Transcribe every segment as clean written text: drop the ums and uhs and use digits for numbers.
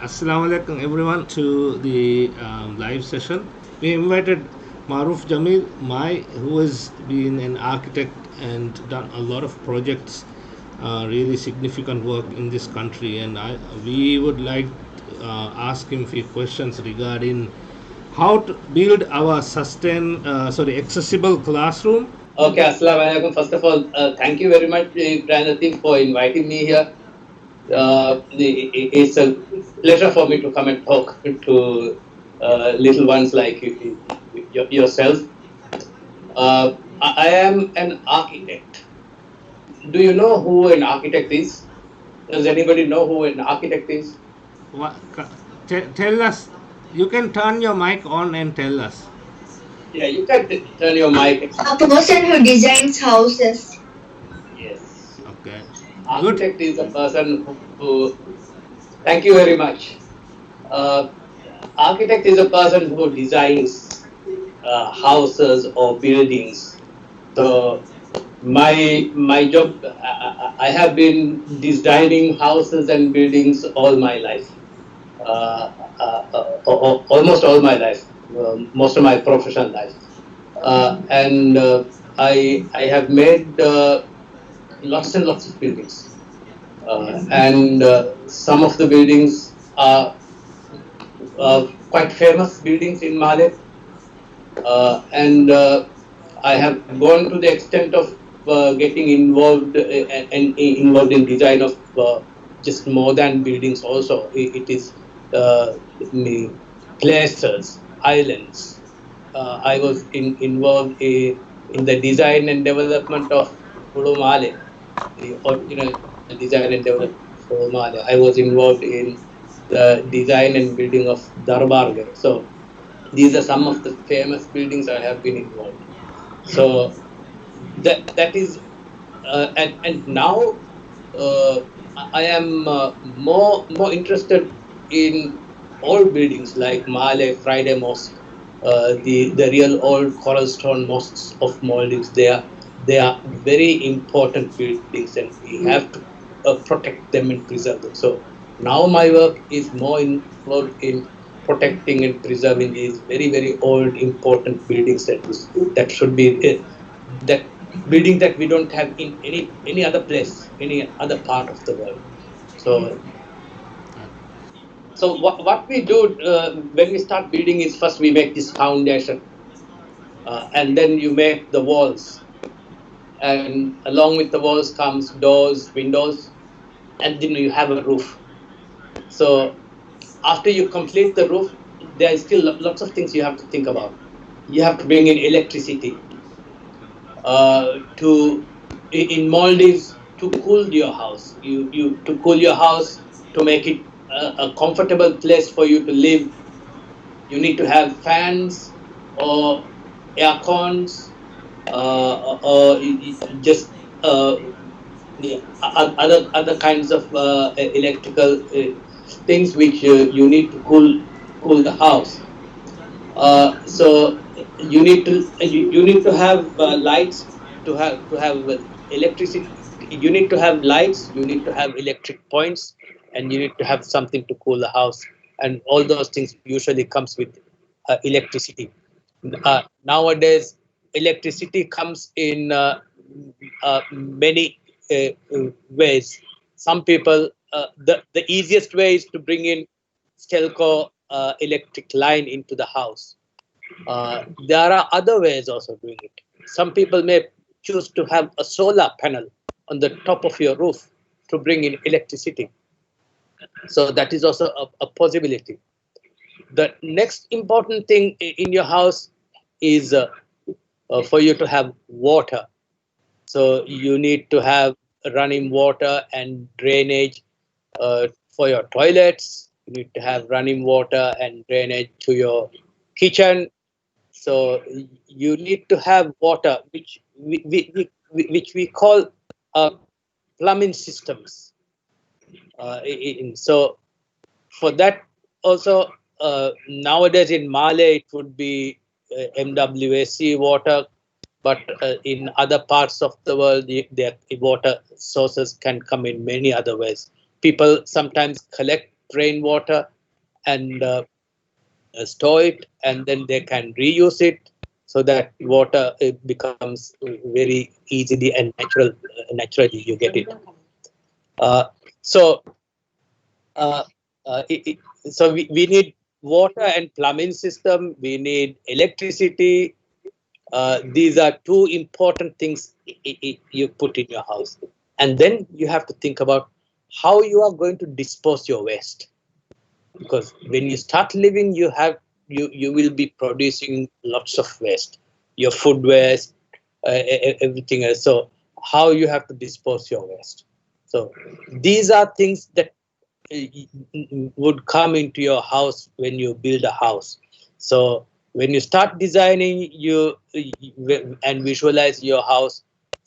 Assalamu alaikum everyone to the live session. We invited Maruf Jamil, who has been an architect and done a lot of projects, really significant work in this country, and we would like ask him a few questions regarding how to build our accessible classroom. Okay, Assalamu alaikum. First of all, thank you very much, Pranathi, for inviting me here. It's a pleasure for me to come and talk to little ones like yourself. I am an architect. Do you know who an architect is? Does anybody know who an architect is? Tell us. You can turn your mic on and tell us. Yeah, you can turn your mic. A person who designs houses. Yes. Okay. Architect is a person who. Thank you very much. Architect is a person who designs houses or buildings. So my job, I have been designing houses and buildings all my life, almost all my life, most of my professional life, and I have made lots and lots of buildings, and some of the buildings are quite famous buildings in Male, and I have gone to the extent of getting involved and involved in design of just more than buildings. Also, it is places, islands. I was involved in the design and development of Pudu Male, the original design and development of Pudu Male. I was involved in the design and building of Darbargarh. So these are some of the famous buildings I have been involved. So that is, and now I am more interested in old buildings like Male Friday Mosque, the real old coral stone mosques of Maldives. They are very important buildings, and we have to protect them and preserve them. So now my work is more involved in protecting and preserving these very old important buildings that should be that building that we don't have in any other place, any other part of the world. So what we do when we start building is first we make this foundation, and then you make the walls, and along with the walls comes doors, windows, and then you have a roof. So after you complete the roof, there is still lots of things you have to think about. You have to bring in electricity in Maldives to cool your house. You to cool your house, to make it a comfortable place for you to live. You need to have fans or air cons, or just other kinds of electrical things which you need to cool the house. So you need to have lights, to have electricity. You need to have lights. You need to have electric points, and you need to have something to cool the house. And all those things usually comes with electricity. Nowadays, electricity comes in many ways. Some people, the easiest way is to bring in Stelco electric line into the house. There are other ways also doing it. Some people may choose to have a solar panel on the top of your roof to bring in electricity. So that is also a possibility. The next important thing in your house is for you to have water. So you need to have running water and drainage for your toilets. You need to have running water and drainage to your kitchen. So you need to have water, which we call plumbing systems. So for that also, nowadays in Male it would be MWAC water, but in other parts of the world, the water sources can come in many other ways. People sometimes collect rainwater and store it, and then they can reuse it, so that water it becomes very easily and naturally you get it. Uh, so uh, we need water and plumbing system. We need electricity. These are two important things you put in your house, and then you have to think about how you are going to dispose your waste, because when you start living, you will be producing lots of waste, your food waste, everything else. So how you have to dispose your waste. So these are things that would come into your house when you build a house. So when you start designing and visualize your house,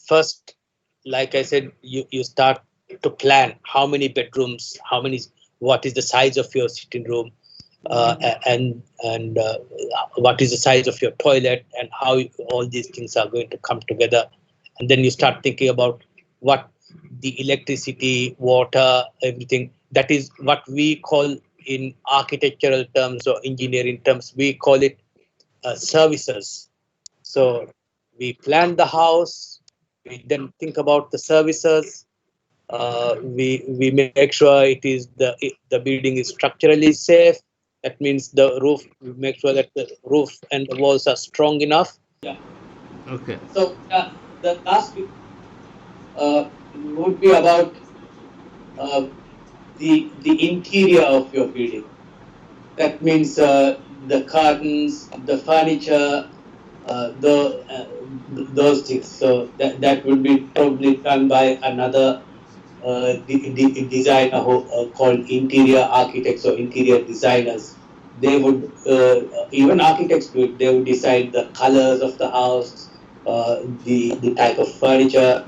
first, like I said, you start to plan how many bedrooms, what is the size of your sitting room, and what is the size of your toilet, and how all these things are going to come together. And then you start thinking about what the electricity, water, everything. That is what we call, in architectural terms or engineering terms, we call it services. So we plan the house, we then think about the services. We make sure the building is structurally safe. That means the roof. We make sure that the roof and the walls are strong enough. Yeah. Okay. So the last bit would be about the interior of your building. That means the curtains, the furniture, those things. So that will be probably done by another designer called interior architects or interior designers. They would, even architects do it. They would decide the colors of the house, the type of furniture.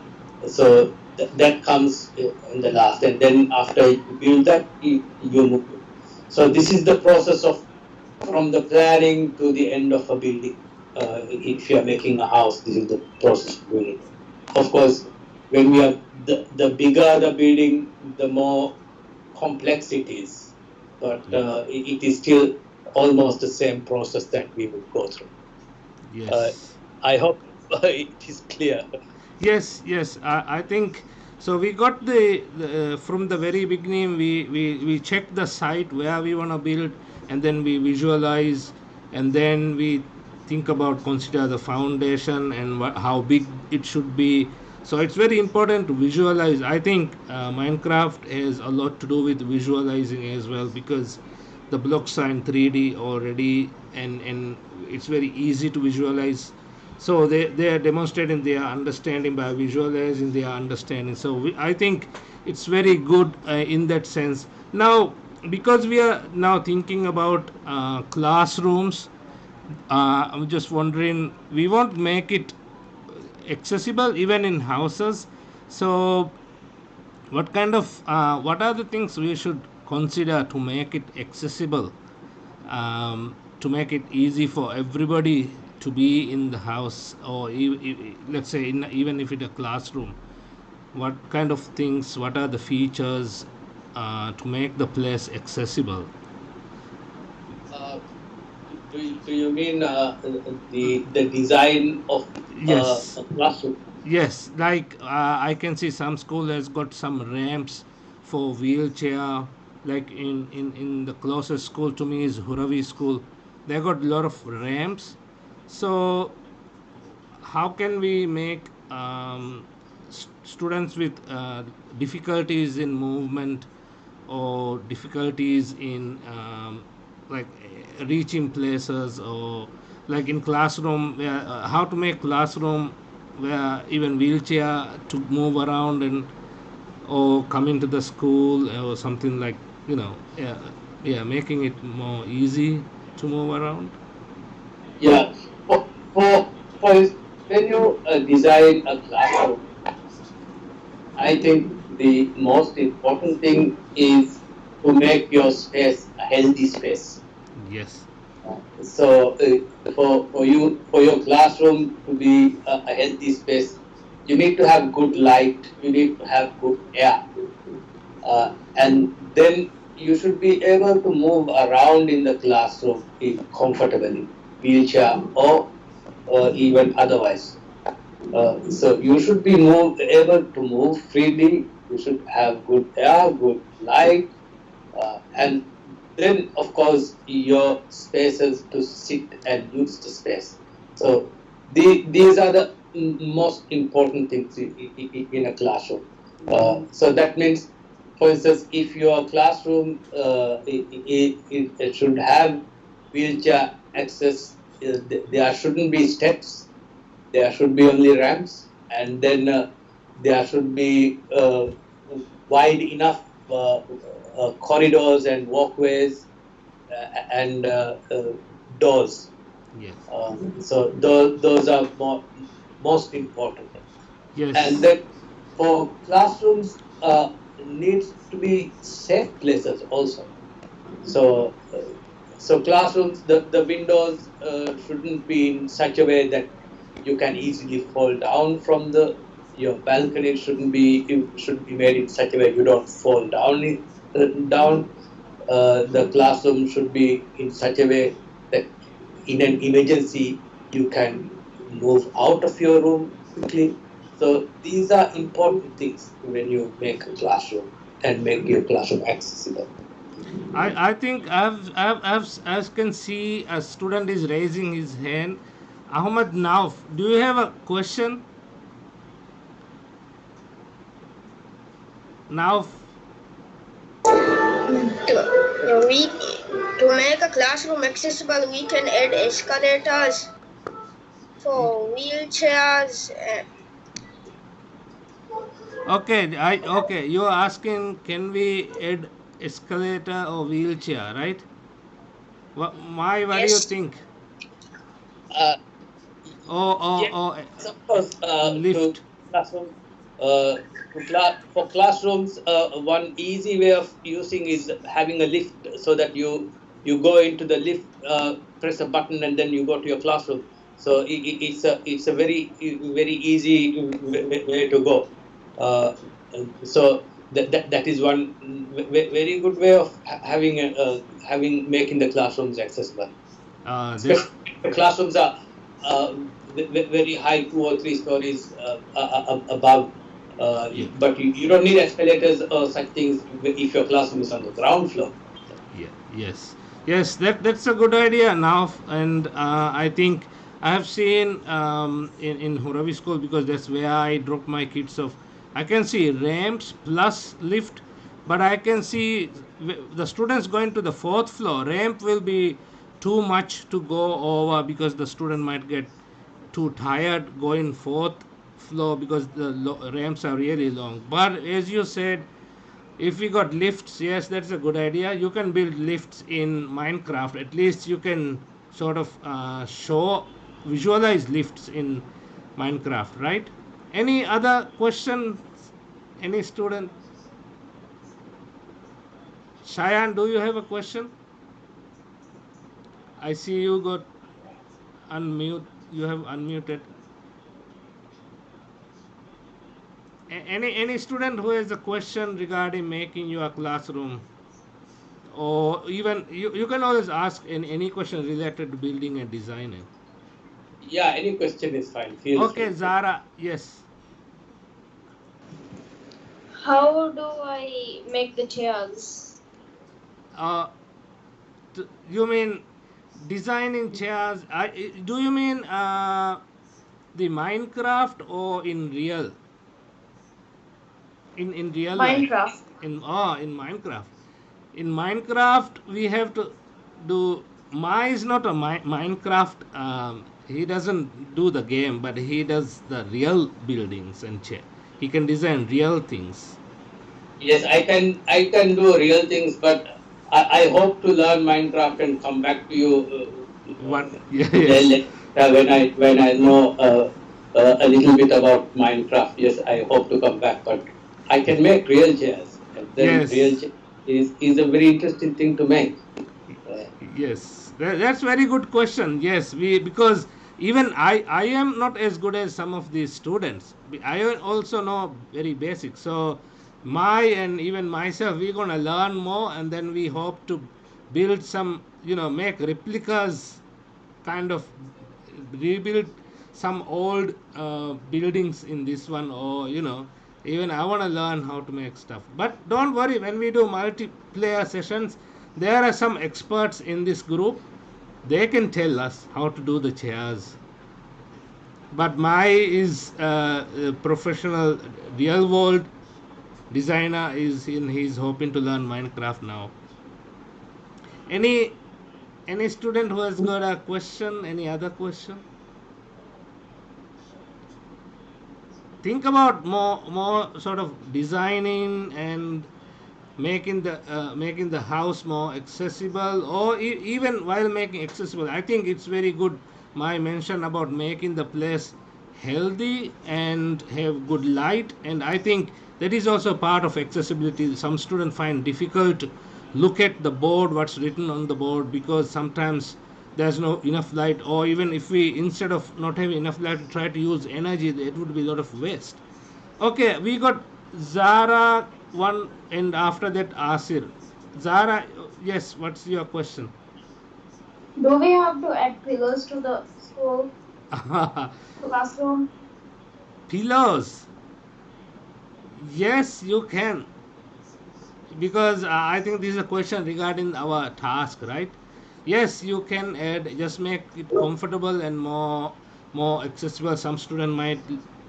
So that comes in the last, and then after you build that, you move. So this is the process of from the planning to the end of a building. If you are making a house, this is the process of doing it. Of course, when we are the bigger the building, the more complex it is. But it is still almost the same process that we would go through. Yes. I hope it is clear. Yes, yes. I think so. We got from the very beginning. We check the site where we want to build, and then we visualize, and then we think about consider the foundation and how big it should be. So it's very important to visualize. I think Minecraft has a lot to do with visualizing as well, because the blocks are in 3D already, and it's very easy to visualize. So they are demonstrating their understanding by visualizing their understanding. So I think it's very good in that sense. Now, because we are now thinking about classrooms, I'm just wondering, we won't make it accessible even in houses. So what are the things we should consider to make it accessible, to make it easy for everybody to be in the house, or let's say even if it's a classroom? What kind of things, what are the features to make the place accessible? Uh, do you mean the design of Yes. a classroom? Yes, like I can see some school has got some ramps for wheelchair. Like in the closest school to me is Huravi school. They got a lot of ramps. So how can we make students with difficulties in movement or difficulties in like reaching places, or like in classroom where how to make classroom where even wheelchair to move around and or come into the school or something, like, yeah, yeah, making it more easy to move around. Yeah. For when you design a classroom, I think the most important thing is to make your space a healthy space. Yes. So for your classroom to be a healthy space, you need to have good light. You need to have good air, and then you should be able to move around in the classroom comfortably, wheelchair or even otherwise. So you should be able to move freely. You should have good air, good light, and then of course your spaces to sit and use the space. So these are the most important things in a classroom. So that means, for instance, if your classroom it should have wheelchair access, there shouldn't be steps, there should be only ramps, and then there should be wide enough corridors and walkways and doors. Yes. So those are most important. And Yes. then for classrooms, needs to be safe places also. So so classrooms, the windows shouldn't be in such a way that you can easily fall down from the your balcony. Should be made in such a way you don't fall down. The classroom should be in such a way that in an emergency you can move out of your room quickly. So these are important things when you make a classroom and make your classroom accessible. I think as can see a student is raising his hand. Ahmad Nauf, do you have a question? Nauf, We to make a classroom accessible, we can add escalators for wheelchairs. okay. You're asking, can we add escalator or wheelchair, right? What do you Yes, think? Uh, Or yes, of course. To lift? classroom, for classrooms, one easy way of using is having a lift, so that you go into the lift, press a button, and then you go to your classroom. So it's a very easy way to go. Uh, so that is one very good way of having making the classrooms accessible. This Especially if the classrooms are uh, very high, 2 or 3 stories above. Yeah. But you don't need escalators or such things if your classroom is on the ground floor. Yeah, yes, yes. That's a good idea now, and I think I have seen in Horavi school, because that's where I drop my kids off. I can see ramps plus lift, but I can see the students going to the fourth floor. Ramp will be too much to go over, because the student might get too tired going fourth floor, because the ramps are really long. But as you said, if we got lifts, yes, that's a good idea. You can build lifts in Minecraft. At least you can sort of visualize lifts in Minecraft, right? Any other questions? Any student? Cheyenne, do you have a question? I see you got unmute. You have unmuted. Any student who has a question regarding making your classroom, or even you can always ask any question related to building and designing. Yeah, any question is fine. Feel Okay, free. Zara, yes. How do I make the chairs? Uh, you mean designing chairs? Do you mean the Minecraft or in real? In real life? Minecraft. In Minecraft. In Minecraft, we have to do. Ma is not a Minecraft. He doesn't do the game, but he does the real buildings and chair. He can design real things. Yes, I can do real things, but I hope to learn Minecraft and come back to you What? Yes. later when I know a little bit about Minecraft. Yes, I hope to come back, but I can make real chairs, and then real Yes. chair is a very interesting thing to make. Uh, Yes, that's very good question. Yes, we, because even I am not as good as some of these students. I also know very basic. So my and even myself, we're gonna learn more, and then we hope to build some, make replicas, kind of rebuild some old buildings in this one, or even I want to learn how to make stuff. But don't worry, when we do multiplayer sessions, there are some experts in this group. They can tell us how to do the chairs. But my is a professional real world designer, he's hoping to learn Minecraft now. Any student who has got a question, any other question? Think about more sort of designing and making the house more accessible, or even while making accessible, I think it's very good my mention about making the place healthy and have good light. And I think that is also part of accessibility. Some students find difficult to look at the board, what's written on the board, because sometimes there's no enough light, or even if we, instead of not having enough light, try to use energy, it would be a lot of waste. Okay, we got Zara one, and after that Asir. Zara, yes, what's your question? Do we have to add pillars to the school classroom? Pillows. Yes, you can, because I think this is a question regarding our task, right? Yes, you can add. Just make it comfortable and more accessible. Some student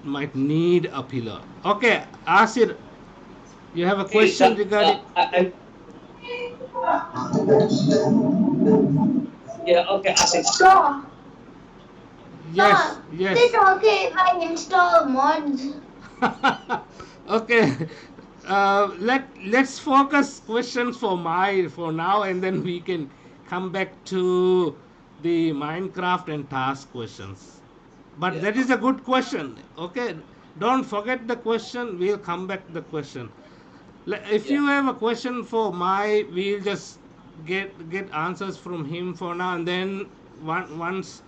might need a pillar. Okay, Asir, you have a Okay, question regarding. Yeah, okay, Asif. So, Yes, is it yes. okay if I install mods? Okay. Let's focus questions for now, and then we can come back to the Minecraft and task questions. But Yeah. that is a good question. Okay, don't forget the question. We'll come back to the question. If Yeah. you have a question for my, we'll just get answers from him for now, and then once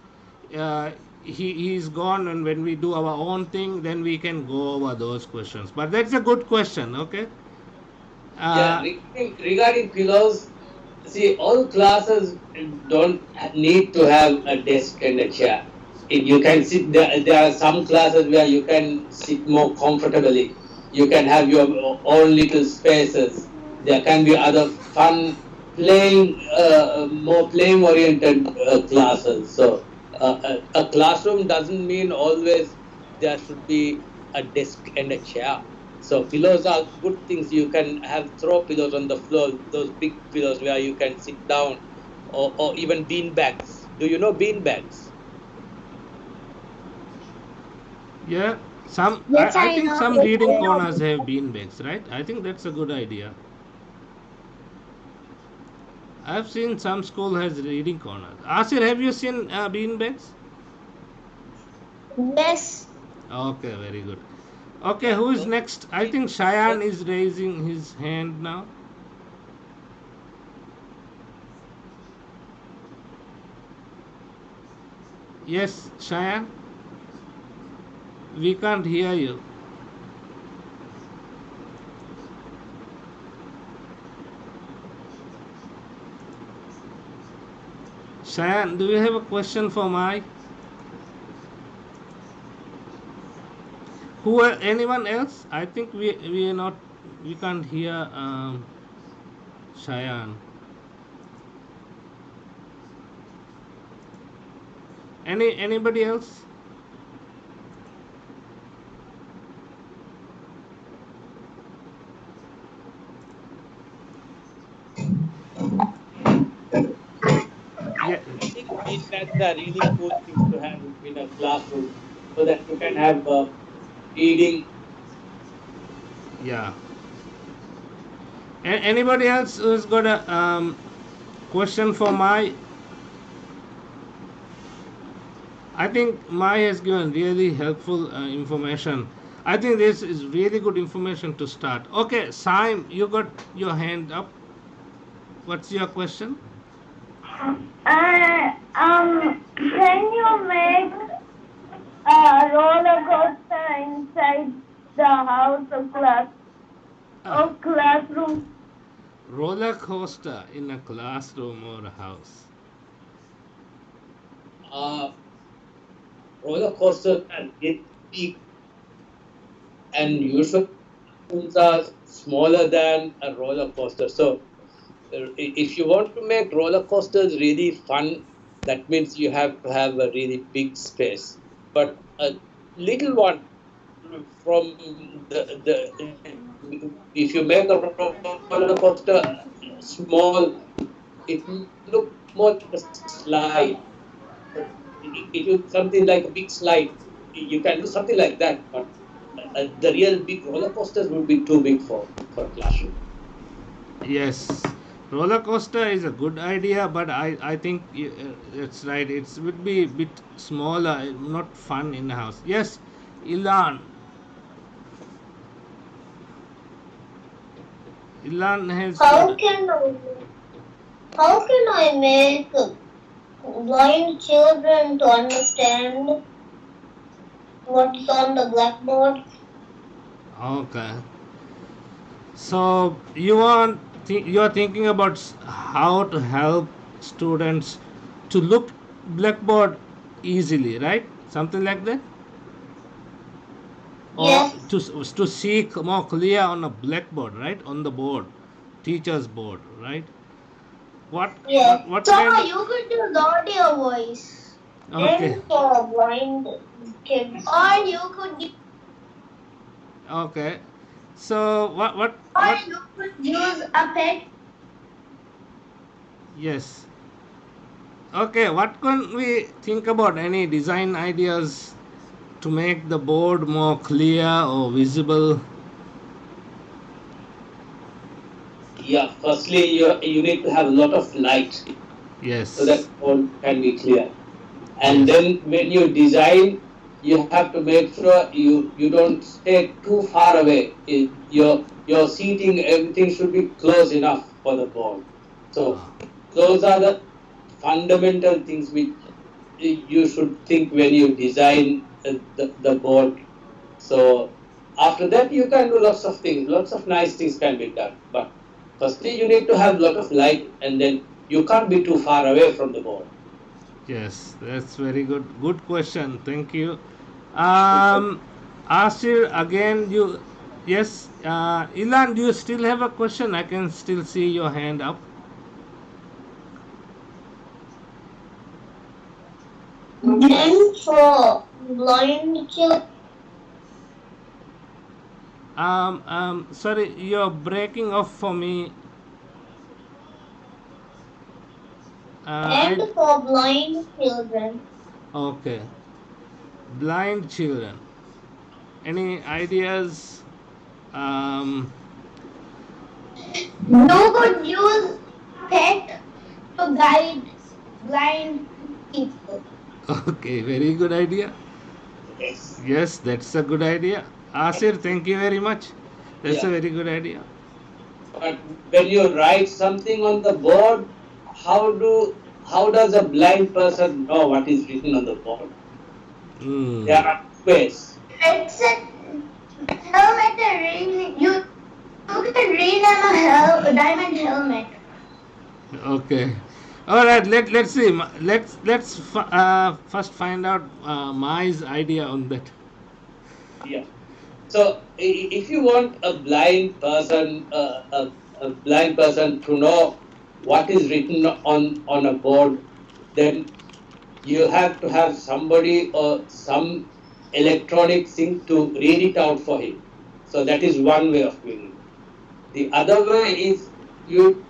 uh, he's gone, and when we do our own thing, then we can go over those questions. But that's a good question. Okay. Yeah, Uh, regarding pillows, see, all classes don't need to have a desk and a chair. You can sit there are some classes where you can sit more comfortably. You can have your own little spaces. There can be other fun playing, more playing oriented classes. So a classroom doesn't mean always there should be a desk and a chair. So pillows are good things. You can have throw pillows on the floor, those big pillows where you can sit down, or even bean bags. Do you know bean bags? yeah. Some Yes, I I think know. some Yes, reading I know. corners have bean bags, right? I think that's a good idea. I've seen some school has reading corners. Asir, have you seen bean bags? Yes. Okay, very good. Okay, who is So next? I it, think Shayan is raising his hand now. Yes, Shayan, we can't hear you. Shayan, do you have a question for Mai? Anyone else? I think we are not, we can't hear Shayan. Anybody else? Yeah, I think bean bags are really cool things to have in a classroom, so that you can have reading. yeah. Anybody else who's got a question for Mai? I think Mai has given really helpful information. I think this is really good information to start. Okay, Saim, you got your hand up. What's your question? Can you make a roller coaster inside the house of class? of classroom? Roller coaster in a classroom or a house. Uh, Roller coaster can get big, and usually rooms are smaller than a roller coaster. So, if you want to make roller coasters really fun, that means you have to have a really big space. But a little one from if you make a roller coaster small, it look more like a slide. It will something like a big slide. You can do something like that, but the real big roller coasters would be too big for a classroom. Yes, roller coaster is a good idea, but I think it's right. It would be a bit smaller, not fun in the house. Yes, Ilan. Ilan has. How can I, how can I make blind children to understand what's on the blackboard? Okay. So you are thinking about how to help students to look blackboard easily, right? Something like that, or Yes. to see more clear on a blackboard, right? On the board, teacher's board, right? What Yes. what So kind of you could do the audio voice. okay, Then for blind kids. Or you could okay. So or what? you could use a pet. Yes. Okay. What can we think about? Any design ideas to make the board more clear or visible? Yeah, firstly, you need to have a lot of light so Yes. that all can be clear. And Yes. then when you design, you have to make sure you don't stay too far away. Your seating, everything should be close enough for the board. So Ah, those are the fundamental things which you should think when you design the board. So after that, you can do lots of things. Lots of nice things can be done. But firstly, you need to have a lot of light, and then you can't be too far away from the board. yes. That's very good. Good question. Thank you. Um, Asir, again, you. Yes. Ilan, do you still have a question? I can still see your hand up. Then for blind children. Sorry, you're breaking off for me. And I for blind children. okay. Blind children. Any ideas? Um, You could use pet to guide blind people. okay, very good idea. Yes. Yes, that's a good idea. Asir, thank you very much. That's a Yeah. very good idea. But when you write something on the board, how do how does a blind person know what is written on the board? There Hmm. are ways. It's a helmet and ring. You can read on a diamond helmet. Okay. All right. Let's see. First find out Mai's idea on that. Yeah. So if you want a blind person to know what is written on a board, then you have to have somebody or some electronic thing to read it out for him. So that is one way of doing it. The other way is you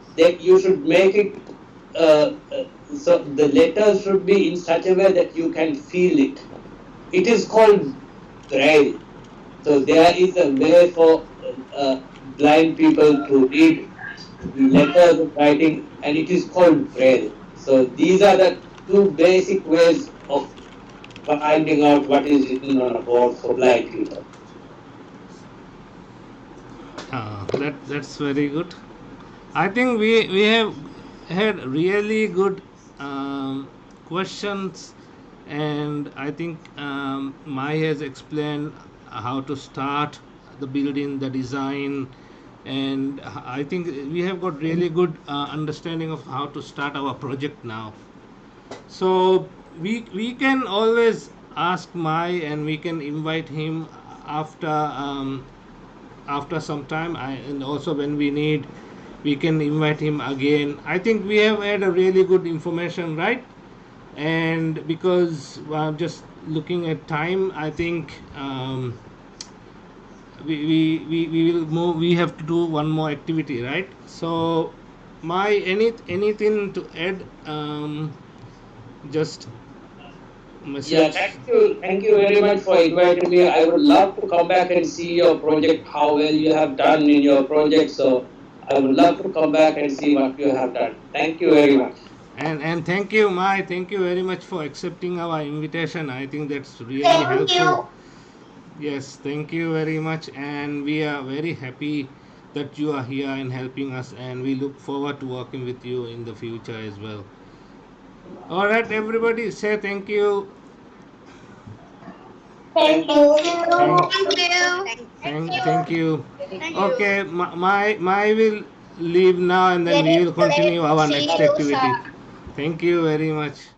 should make it so the letters should be in such a way that you can feel it. It is called braille. So there is a way for blind people to read letters writing, and it is called braille. So these are the two basic ways of finding out what is written on a board for blind people. That's very good. I think we have had really good questions, and I think Mai has explained how to start the building, the design, and I think we have got really good understanding of how to start our project now. So we can always ask Mai, and we can invite him after some time. And also when we need, we can invite him again. I think we have had a really good information, right? And because I'm just looking at time, I think we will move. We have to do one more activity, right? So my anything to add? Just message. Yeah, thank you very much for inviting me. I would love to come back and see your project, how well you have done in your project. So I would love to come back and see what you have done. Thank you very much. And thank you, Mai. Thank you very much for accepting our invitation. I think that's really Thank helpful. you. Yes, thank you very much, and we are very happy that you are here and helping us, and we look forward to working with you in the future as well. All right, everybody, say thank you. Thank you. Thank, thank you. Thank you. Okay, my will leave now, and then we will continue our See next you, activity. sir. Thank you very much.